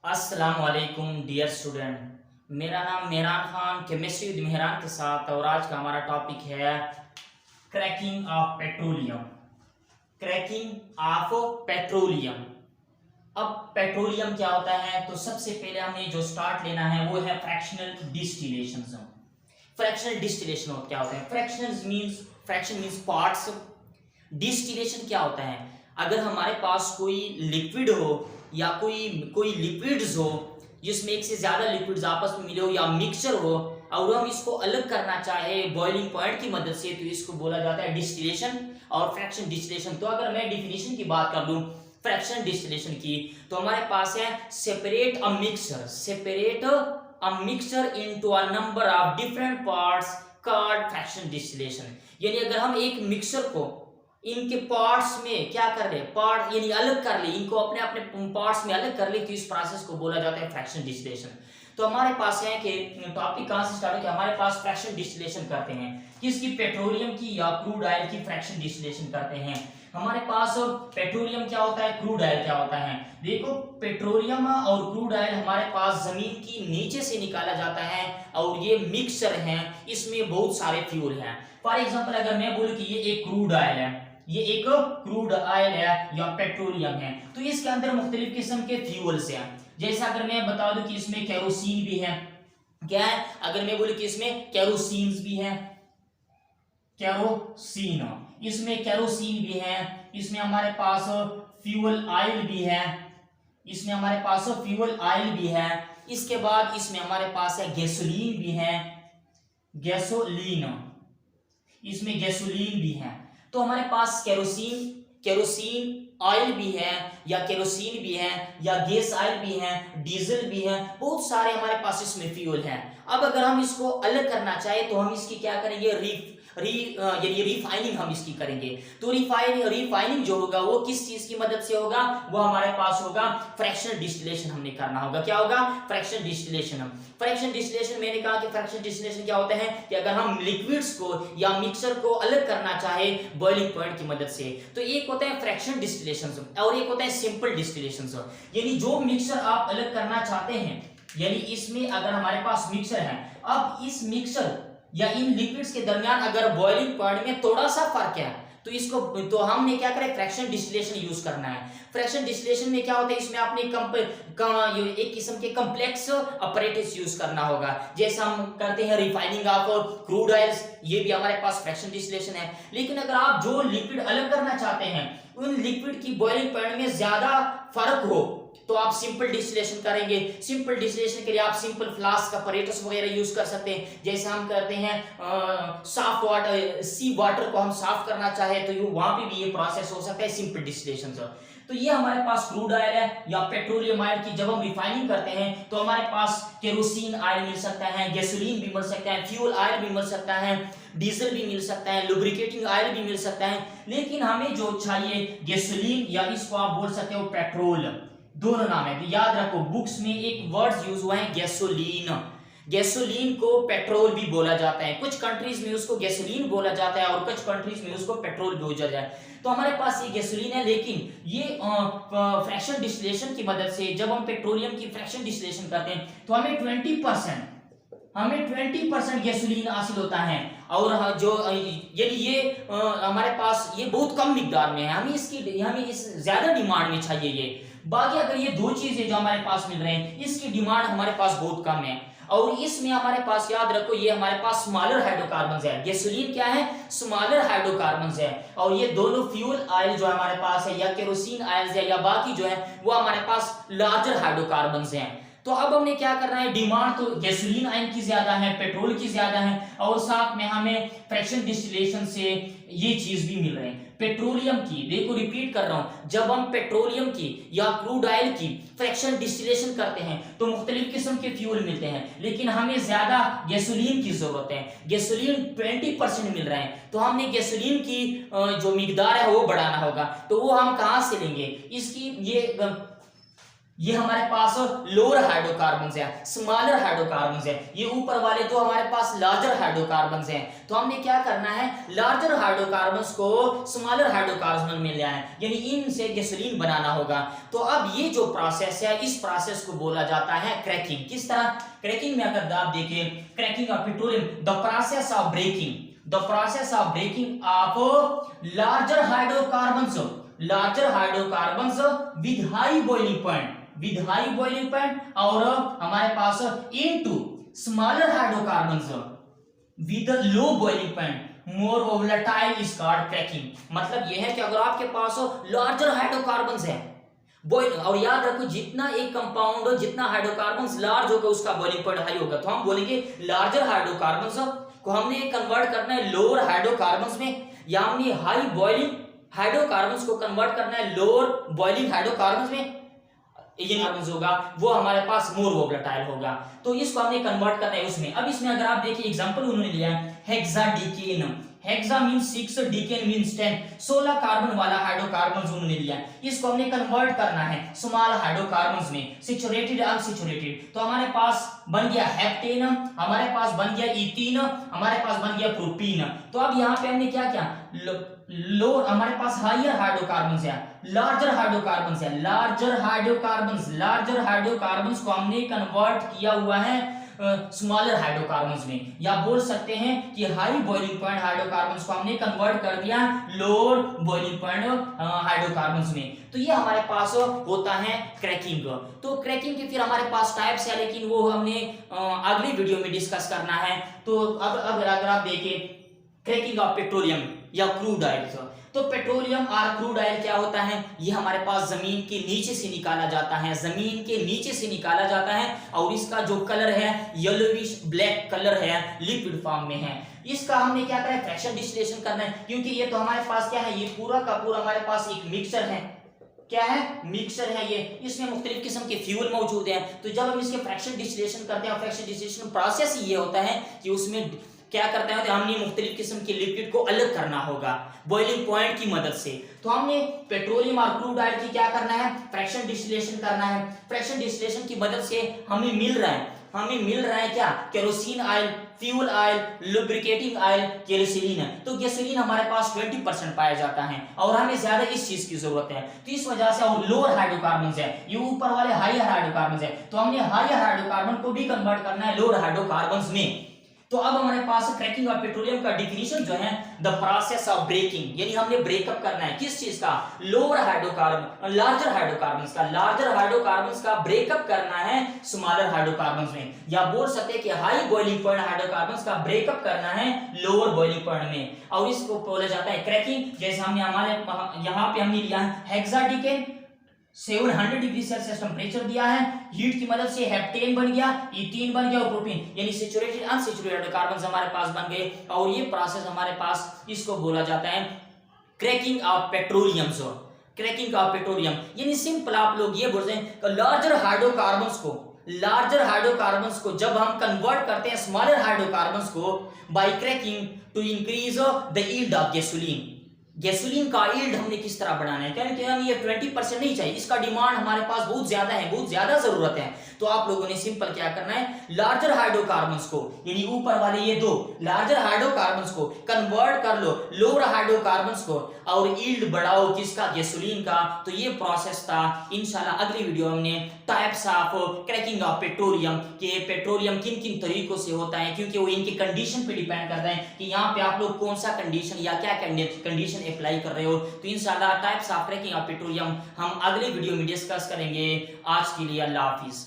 अस्सलाम वालेकुम dear student. मेरा नाम मेहरान खान केमिस्ट्री विद मेहरान के साथ और आज का हमारा टॉपिक है cracking of petroleum. Cracking of petroleum. अब पेट्रोलियम क्या होता है, तो सबसे पहले हमें जो स्टार्ट लेना है वो है फ्रैक्शनल डिस्टिलेशन। फ्रैक्शनल डिस्टिलेशन क्या होता है? Fraction means parts. डिस्टिलेशन क्या होता है? अगर हमारे पास कोई लिक्विड हो या कोई लिक्विड्स हो जिसमें एक से ज्यादा लिक्विड्स आपस में मिले हो या मिक्सचर हो और हम इसको अलग करना चाहे बॉइलिंग पॉइंट की मदद से, तो इसको बोला जाता है डिस्टिलेशन और फ्रैक्शन डिस्टिलेशन। तो अगर मैं डिफिनेशन की बात कर लूं फ्रैक्शन डिस्टिलेशन की, तो हमारे पास है separate a mixture into a number of different parts called fraction distillation. यानी अगर हम एक मिक्सचर को इनके पार्ट्स में क्या कर ले, पार्ट यानी अलग कर ले, इनको अपने अपने पार्ट्स में अलग कर ले, तो इस प्रोसेस को बोला जाता है फ्रैक्शन डिस्टिलेशन। तो हमारे पास है कि टॉपिक कहां से स्टार्ट हो कि हमारे पास फ्रैक्शन डिस्टिलेशन करते हैं किसकी, पेट्रोलियम की या क्रूड ऑयल की फ्रैक्शन डिस्टिलेशन करते हैं। हमारे पास पेट्रोलियम क्या होता है, क्रूड ऑयल क्या होता है। देखो पेट्रोलियम और क्रूड ऑयल हमारे पास जमीन की नीचे से निकाला जाता है और ये मिक्सचर है, इसमें बहुत सारे फ्यूल हैं। फॉर एग्जांपल अगर मैं बोलूं कि ये एक क्रूड ऑयल है, ये एक क्रूड ऑयल है या पेट्रोलियम है, तो इसके अंदर मुख्तलिफ किस्म के फ्यूल्स हैं। जैसा अगर मैं बता दूं कि इसमें केरोसिन भी है, क्या है, अगर मैं बोलूं कि इसमें केरोसिन भी है, केरोसिन, इसमें केरोसिन भी है, इसमें हमारे पास फ्यूल ऑयल भी है, इसमें हमारे पास फ्यूल ऑयल भी है। इसके बाद इसमें हमारे पास है गैसोलीन भी है, गैसोलीन, इसमें गैसोलीन भी है। तो हमारे पास केरोसिन ऑयल भी है या केरोसिन भी है या गैस ऑयल भी है, डीजल भी है, बहुत सारे हमारे पास इसमें फ्यूल हैं। अब अगर हम इसको अलग करना चाहे तो हम इसकी क्या करेंगे, यानी रिफाइनिंग हम इसकी करेंगे। तो रिफाइनिंग जो होगा वो किस चीज की मदद से होगा, वो हमारे पास होगा फ्रैक्शनल डिस्टिलेशन हमने करना होगा। क्या होगा, फ्रैक्शनल डिस्टिलेशन। फ्रैक्शन डिस्टिलेशन मैंने कहा कि फ्रैक्शन डिस्टिलेशन क्या होता है कि अगर हम लिक्विड्स को या मिक्सचर को अलग करना चाहे बॉइलिंग पॉइंट की मदद से, तो एक होता है फ्रैक्शन डिस्टिलेशन और एक होता है सिंपल डिस्टिलेशन। यानी जो मिक्सचर आप अलग करना चाहते हैं, यानी इसमें अगर हमारे पास मिक्सचर है, अब इस मिक्सचर या इन लिक्विड्स के दरमियान अगर बॉइलिंग पॉइंट में थोड़ा सा फर्क है तो हमने क्या करें, फ्रैक्शन डिस्टिलेशन यूज करना है। फ्रैक्शन डिस्टिलेशन में क्या होता है, इसमें आपने एक किस्म के कॉम्प्लेक्स अपरेटस यूज करना होगा। जैसे हम करते हैं रिफाइनिंग ऑफ क्रूड ऑयल्स, ये भी हमारे पास फ्रैक्शन डिस्टिलेशन है। लेकिन अगर आप जो लिक्विड अलग करना चाहते हैं उन लिक्विड की बॉइलिंग पॉइंट में ज्यादा फर्क हो, तो आप सिंपल डिस्टिलेशन करेंगे। सिंपल डिस्टिलेशन के लिए आप सिंपल फ्लास्क अपरेटस वगैरह यूज कर सकते हैं। जैसे हम करते हैं सॉफ्ट वाटर, सी वाटर को हम साफ करना चाहे तो वहां पे भी ये प्रोसेस हो सकता है सिंपल डिस्टिलेशन से। तो ये हमारे पास क्रूड ऑयल है या पेट्रोलियम ऑयल की जब हम रिफाइनिंग करते हैं तो हमारे पास केरोसिन ऑयल मिल सकता है, गैसोलीन भी मिल सकता है, फ्यूल ऑयल भी मिल सकता है, डीजल भी मिल सकता है, लुब्रिकेटिंग ऑयल भी मिल सकता है। लेकिन हमें जो चाहिए गैसोलीन या इसको आप बोल सकते हो पेट्रोल, दोनों नाम है। तो याद रखो बुक्स में एक वर्ड यूज हुआ है गैसोलीन। गैसोलीन को पेट्रोल भी बोला जाता है, कुछ कंट्रीज में उसको गैसोलीन बोला जाता है और कुछ कंट्रीज में उसको पेट्रोल भी बोला जाता है। तो हमारे पास ये गैसोलीन है, लेकिन ये फ्रैक्शन डिस्टिलेशन की मदद से जब हम पेट्रोलियम की फ्रैक्शन डिस्टिलेशन करते हैं तो हमें 20% गैसोलीन हासिल होता है। और जो यानी ये हमारे पास ये बहुत कम मिकदार में है, हमें इस ज्यादा डिमांड में चाहिए ये। बाकी अगर ये दो चीजें जो हमारे पास मिल रहे हैं इसकी डिमांड हमारे पास बहुत कम है। और इसमें हमारे पास याद रखो ये हमारे पास स्मॉलर हाइड्रोकार्बन्स है। गैसोलीन क्या है, स्मॉलर हाइड्रोकार्बन्स है। और ये दोनों फ्यूल ऑयल जो हमारे पास है या केरोसिन ऑयल है या बाकी जो है वो हमारे पास लार्जर हाइड्रोकार्बन्स हैं। तो अब हमने क्या करना है, डिमांड तो गैसोलीन ऑयल की ज्यादा है, पेट्रोल की ज्यादा है, और साथ में हमें फ्रैक्शन डिस्टिलेशन से ये चीज भी मिल रहे हैं। पेट्रोलियम की, देखो रिपीट कर रहा हूं, जब हम पेट्रोलियम की या क्रूड ऑयल की फ्रैक्शन डिस्टिलेशन करते हैं तो मुख्तलिफ किस्म के फ्यूल मिलते हैं, लेकिन हमें ज्यादा गैसोलीन की जरूरत है। गैसोलीन 20% मिल रहे हैं, तो हमने गैसोलीन की जो मिकदार है वो बढ़ाना होगा। तो वो हम कहां से लेंगे, इसकी ये ये हमारे पास लोअर हाइड्रोकार्बन्स है, स्मॉलर हाइड्रोकार्बन्स है, ये ऊपर वाले तो हमारे पास लार्जर हाइड्रोकार्बन्स हैं। तो हमने क्या करना है, लार्जर हाइड्रोकार्बन्स को स्मॉलर हाइड्रोकार्बन में ले आए, यानी इनसे गैसोलीन बनाना होगा। तो अब ये जो प्रोसेस है, इस प्रोसेस को बोला जाता है क्रैकिंग। किस तरह क्रैकिंग में अगर आप देखिए, cracking of petroleum, the process of breaking, the process of breaking of larger hydrocarbons, larger hydrocarbons with high boiling point, with high boiling point, और हमारे पास into smaller hydrocarbons with low boiling point, more volatile is called cracking. मतलब यह है कि अगर आपके पास लार्जर हाइड्रोकार्बन्स है बॉइल, और याद रखो जितना एक कंपाउंड, जितना हाइड्रोकार्बन्स लार्ज होगा उसका बॉइलिंग पॉइंट हाई होगा। तो हम बोलेंगे लार्जर हाइड्रोकार्बन्स को हमने कन्वर्ट करना है लोअर हाइड्रोकार्बन्स में, या हमने हाई बॉइलिंग हाइड्रोकार्बन्स को कन्वर्ट करना है लोअर बॉइलिंग हाइड्रोकार्बन्स में, ये कार्बन्स होगा वो हमारे पास मोर वोलेटाइल होगा। तो इसको हमने कन्वर्ट करना है उसमें। अब इसमें अगर आप देखिए एग्जांपल उन्होंने लिया है hexadecane, hexa means 6, decane means 10, 16 carbon वाला हाइड्रोकार्बन्स उन्होंने लिया है। इसको हमने कन्वर्ट करना है स्मॉल हाइड्रोकार्बन्स में, सैचुरेटेड अनसैचुरेटेड। तो हमारे पास बन गया हेप्टेन, हमारे पास बन गया इथीन, हमारे पास बन गया प्रोपीन। तो अब यहाँ पे हमने क्या किया, लो हमारे पास हायर हाइड्रोकार्बन्स है, लार्जर हाइड्रोकार्बन्स है, लार्जर हाइड्रोकार्बन्स, लार्जर हाइड्रोकार्बन्स को हमने कन्वर्ट किया हुआ है स्मॉलर हाइड्रोकार्बन्स में, या बोल सकते हैं कि हाई बॉइलिंग पॉइंट हाइड्रोकार्बन्स को हमने कन्वर्ट कर दिया लोअर बॉइलिंग पॉइंट हाइड्रोकार्बन्स में। तो ये हमारे पास होता है क्रैकिंग। तो क्रैकिंग के फिर हमारे पास टाइप्स है, लेकिन वो हमने अगली वीडियो में डिस्कस करना है। तो अब अगर आप देखिए क्रैकिंग ऑफ पेट्रोलियम या क्रूड ऑयल, तो पेट्रोलियम और क्रूड ऑयल क्या होता है, ये हमारे पास जमीन के नीचे से निकाला जाता है, जमीन के नीचे से निकाला जाता है, और इसका जो कलर है येलोविश ब्लैक कलर है, लिक्विड फॉर्म में है। इसका हमने क्या करा है, फ्रैक्शन डिस्टिलेशन करना है, क्योंकि ये तो हमारे पास क्या है, ये पूरा का पूरा हमारे पास एक मिक्सचर है। क्या है, मिक्सचर है ये, इसमें मुख्तलिफ किस्म के फ्यूल मौजूद हैं। तो जब हम इसके फ्रैक्शन डिस्टिलेशन करते हैं, फ्रैक्शन डिस्टिलेशन प्रोसेस ये होता है कि उसमें क्या करते हैं, हमने मुख्तलिफ किस्म के लिक्विड को अलग करना होगा बॉइलिंग पॉइंट की मदद से। तो हमने पेट्रोलियम और क्रूड ऑयल की क्या करना है, फ्रैक्शन डिस्टिलेशन करना है। फ्रैक्शन डिस्टिलेशन की मदद से हमें मिल रहा है क्या, kerosene oil, fuel oil, lubricating oil, gasoline है। तो गैसोलीन हमारे पास 20% पाया जाता है, और हमें ज्यादा इस चीज की जरूरत है। तो इस वजह से, और लोअर हाइड्रोकार्बन्स है, ये ऊपर वाले हायर हाइड्रोकार्बन्स है, तो हमने हायर हाइड्रोकार्बन को भी कन्वर्ट करना है लोअर हाइड्रोकार्बन्स में। तो अब हमारे पास क्रैकिंग ऑफ पेट्रोलियम का डिफिनीशन जो है, द प्रोसेस ऑफ ब्रेकिंग, यानी हमने ब्रेकअप करना है किस चीज का, लोअर हाइड्रोकार्बन, लार्जर हाइड्रोकार्बन्स का, लार्जर हाइड्रोकार्बन्स का ब्रेकअप करना है स्मॉलर हाइड्रोकार्बन्स में, या बोल सकते हैं कि हाई बॉइलिंग पॉइंट हाइड्रोकार्बन्स का ब्रेकअप करना है लोअर बॉइलिंग पॉइंट में, और इसको बोला जाता है क्रैकिंग। जैसे हमने हमारे यहाँ पे हमने लिया है हेक्साडीकेन, 700 डिग्री सेल्सियस टेम्परेचर दिया है, हीट की मदद से हेप्टेन बन गया, इथीन बन गया, और प्रोपीन, यानी सैचुरेटेड अनसैचुरेटेड कार्बन्स हमारे पास बन गए। और ये प्रोसेस हमारे पास, इसको बोला जाता है cracking of petroleum. Cracking of petroleum यानी सिंपल आप लोग ये बोलते हैं, लार्जर हाइड्रोकार्बन्स को जब हम कन्वर्ट करते हैं स्मॉलर हाइड्रोकार्बन्स को by cracking to increase the yield of gasoline. Gasoline का यील्ड हमने किस तरह बढ़ाना है, क्योंकि हमें ये 20% नहीं चाहिए, इसका डिमांड हमारे पास बहुत ज्यादा है, बहुत ज्यादा जरूरत है। तो आप लोगों ने सिंपल क्या करना है, लार्जर हाइड्रोकार्बन्स को, यानी ऊपर वाले ये दो लार्जर हाइड्रोकार्बन्स को कन्वर्ट कर लो लोअर हाइड्रोकार्बन्स को, और यील्ड बढ़ाओ किसका, गैसोलीन का। तो ये प्रोसेस था। इंशाल्लाह अगली वीडियो हमने types of cracking of petroleum के, पेट्रोलियम किन किन तरीकों से होता है, क्योंकि वो इनके कंडीशन पे डिपेंड करता है कि यहाँ पे आप लोग कौन सा कंडीशन या क्या कंडीशन अप्लाई कर रहे हो। तो इंशाल्लाह types of cracking of petroleum हम अगले वीडियो में डिस्कस करेंगे। आज के लिए अल्लाह हाफिज।